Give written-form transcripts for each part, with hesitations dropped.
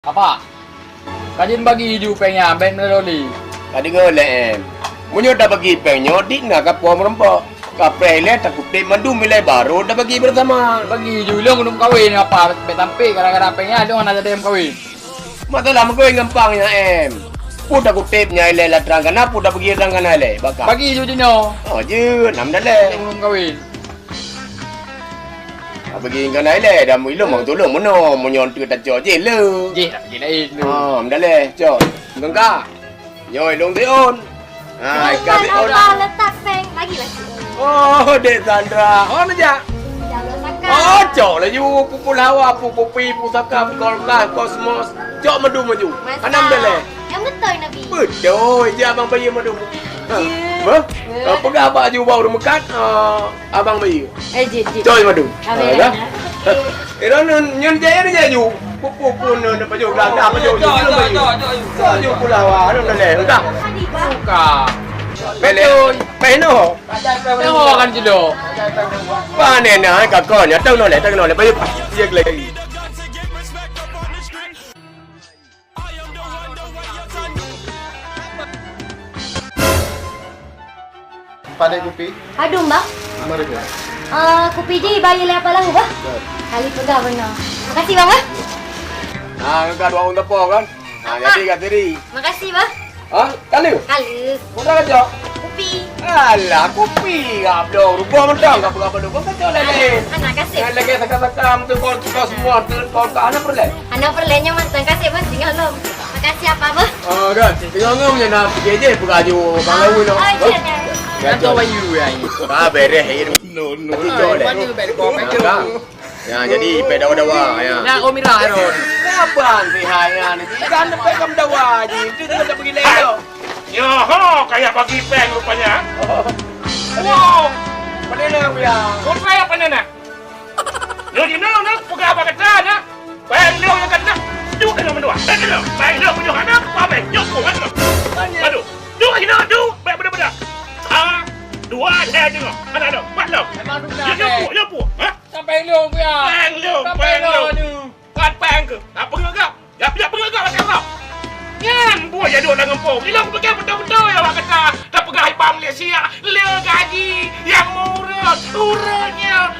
Apa? Kajin bagi hiju pengnya ben loli. Tadi golek Munyo dah bagi pengnya dik nak kapua merempak. Kapele tak kutip mandu milai baru dah bagi bersama. Bagi hiju long undum kawin apa betampe gara-gara pengnya ada nak ada kawin. Masalah mengkawin gampangnya Pudah kutipnya ile lah terangkan apa dah bagi terangkan ile bakal. Bagi hiju dino. Oh je nam dah le. Undum kawin. Bagi kan ile dah mu ilmu mang tolong mono munyo tu tak jo je le. Je lain tu. Dah le jo. Ngengka. Yoi long teon. Kasih Kenapa letak peng lagi lagi? Oh, Dek Sandra. Oh, aja. Jangan makan. Oh, cok lah you. Pupul hawa, pupul pi, pusaka, kolkas, kosmos. Cok madu maju. Anam dah. Yang betul Nabi. Betul. Je abang bayi madu. Apa? Pegang abang ju bau mekat. Abang bayi. Je. Coy madu. Dah. Iron nyon jaya ni jaju. Pupul pun nak baju belakang apa ju. Cok ju pula hawa. Anam dah le. Entah. Suka. Betul. Peno. Tengok kan jelo. Panen na kakaknya tahu nolak baju dia lagi. Pada kopi, Aduh, Mbak. mari ke. Kopi je bayar le apa lahu, Mbak? Kali pegang benar. Makasih, Bang, Mbak. Engkau dua orang tepuk kan? Jadi kat diri. Makasih, Mbak. Kali? Kali. Mudah aja. Kopi. Alah, kopi. Abdo, rupa mentang apa dulu. Kau kacau lagi. Anak kasih. Lagi takam tu kau semua tu kau anak perlu. Anak perlenya mantan kasih, Bang. Tinggal lo. Makasih apa, Mbak? Kan. Tengok punya nak pergi je pergi bang lawu no. Ya. Kan tu bayu ya. Beres hidup. No. Mana beri kau macam. Ya, jadi peda dawa ya. Nak kau mira Aaron. Kapan sih hanya ni? Kan pegam dawa je. Itu tak pergi leo. Yo ho, kayak bagi peng rupanya. Wow. Mana nak ya? Kau kayak apa nana? Yo di mana puga apa kata na? Peng lo yang kata. Duk kena mendua. Peng lo punya anak apa peng? Yo kau kan? Aduh. Duk kena duk. Baik benar-benar. Dua saya tengok. Mana ada? Buat lo. Yo pu. Ha? Sampai lu ya. Peng lo. Buat peng ke? Apa ngagak? Ya pengagak macam kau. Yan, buah jadi orang ngempong. Bila aku pegang betul-betul ya awak kata. Dah pegang hyper Malaysia. Le gaji yang murah. Urutnya.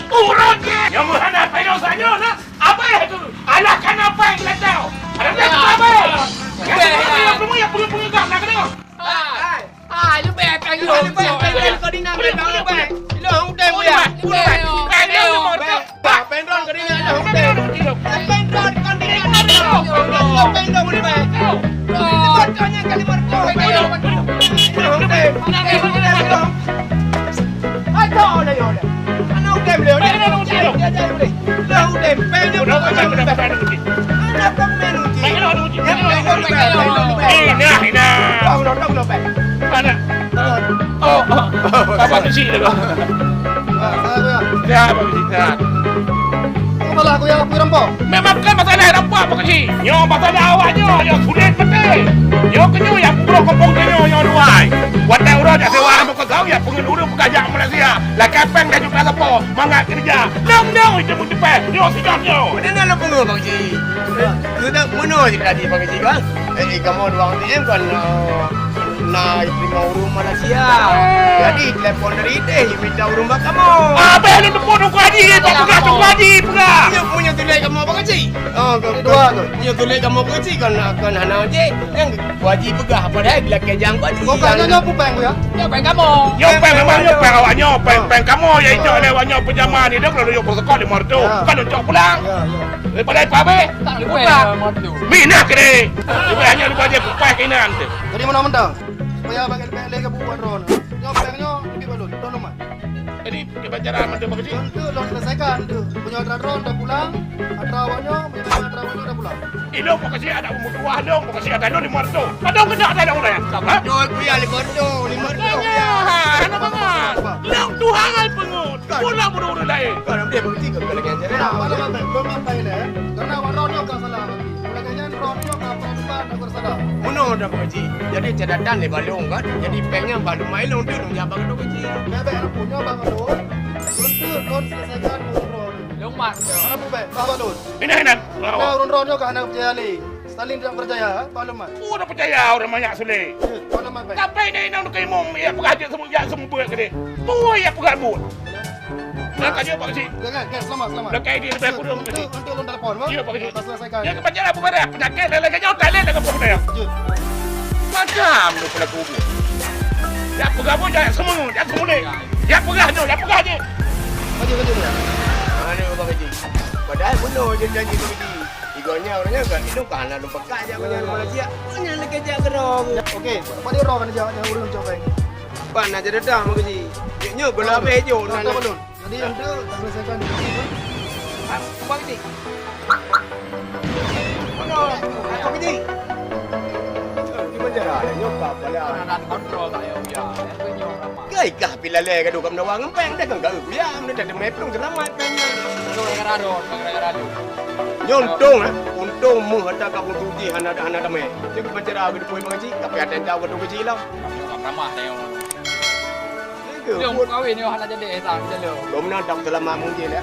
Yang mana pegang saja nak. Apa itu? Anak kan apa yang kita tahu? Ada yang apa? Yang semua yang pengen-pengen nak tengok. Lu peng lu. Kau di nama lu bang. Lu udah ya. Pendon lu mau tak? Pendon kau di nama lu. Pendon kau di nama lu. Pendon boleh bang. Kau kali marco. Ayo dah yo. Anak udah beliau. Anak udah pendon. Anak pemain uji. Ina. Kau dah bang. Mana? Oh, apa tu sih tu? Sehat, sehat. Masalah aku yang rampok. Memang bukan masalah rampok apa sih? Nyo masalah awaknya, nyo sulit betul. Nyo kenyo yang pura kompong nyo duai. Watai urut dah sewa nama kau ya pengeluar pegajak Malaysia. Lah kapeng dah juga apa? Mangat kerja. Long itu pun cepat. Nyo sikap nyo. Mana nak pengu bang Ji? Sudah mono je tadi bang Ji kan? Kamu dua orang TM kan nak terima urun Malaysia. Jadi telefon dari dia minta urun bak kamu. Apa yang lu tepuk aku haji? Tak pegang tu haji pegang. Punya tulis kamu bang Ji. Dua tu. Punya tulis kamu bang Ji kan hana je. Yang wajib pegah apa dah bila kejang wajib. Kau kan nyopu peng aku ya? Ya peng kamu. Nyopeng memang nyopeng awaknya. Peng kamu ya itu lewatnya penjama ni. Dia kalau dia protokol di martu. Kan dia pulang. Daripada apa be? Tak lupa. Minah kene. Dia hanya lupa dia kupai kainan tu. Jadi menang-menang. Supaya bagi peng lagi buat ron. Nyopengnya lebih balut. Tuan rumah. Jadi kebacaran macam apa sih? Itu lo selesaikan tu. Punya ron dah pulang. Atrawanya, atrawanya dah pulang. Ilo mau kasih ada umur dua dong, mau kasih ada dong di martu. Ada kena ada orang ya? Sama. Dua punya lima Anak banget. Lang Tuhan al pengut. Pulang buru-buru lain. Kalau dia bang Ji kau lagi ajar. Nah, mana bang? Belum apa ini? Karena ronnya kau salah. Mulanya ronnya kau perempuan aku salah. Mono dah bang Ji. Jadi cadatan le balong kan. Jadi pengnya balong mailong tu dong jabang tu bang Ji. Bebek anak punya bang Alun. Ron selesaikan ron. Long mat. Anak bebek, bang Alun. Ini. Nah, ron-ronnya kau anak berjaya ni. Salin tidak percaya, Pak Lemat. Udah percaya orang banyak Sule. Pak Lemat baik. Sampai dia nak kai mom ya pengajar semua ya semua buat ke dia. Tu ya pengajar. Nak kerja Pak Haji. Jangan, selamat. Nak kai dia lebih aku dong tadi. Nanti ulun telefon, Pak. Ya Pak Haji. Kita selesaikan. Ya kebanyakan apa pada penyakit lelaki jauh talent dengan apa dia. Jut. Macam tu pula kubu. Ya pengajar jangan semua, jangan semua ni. Ya pengajar je. Maju dia. Mana Bang Haji? Padahal benar je janji Bang Haji. Igonya orangnya kan itu kan lalu pekat je punya rumah lagi. Punya nak kerja gerong. Okey, pada roh kan jangan urus coba. Pan aja dah Bang Haji. Nya bola bejo Nanti nak. belum. Jadi nanti kita selesaikan. Bang Haji. Mana? Bang Haji. Di penjara ada nyokap bala. Nak kontrol tak ya. Ya, punya orang mah. Kai kah pilale ka dukam nawang ngempeng dah kan ku ya mun dah meplung selamat pennya. Gara-gara tu. Nyontung untung mu ada ka butuji hana me. Jadi penjara ke depois Bang Haji, tapi ada tahu ke duka cilam. Orang ramah tengok. Ke Dia kawin ni hana jadi sang je lo. Gom nak tak selama mungkin ya.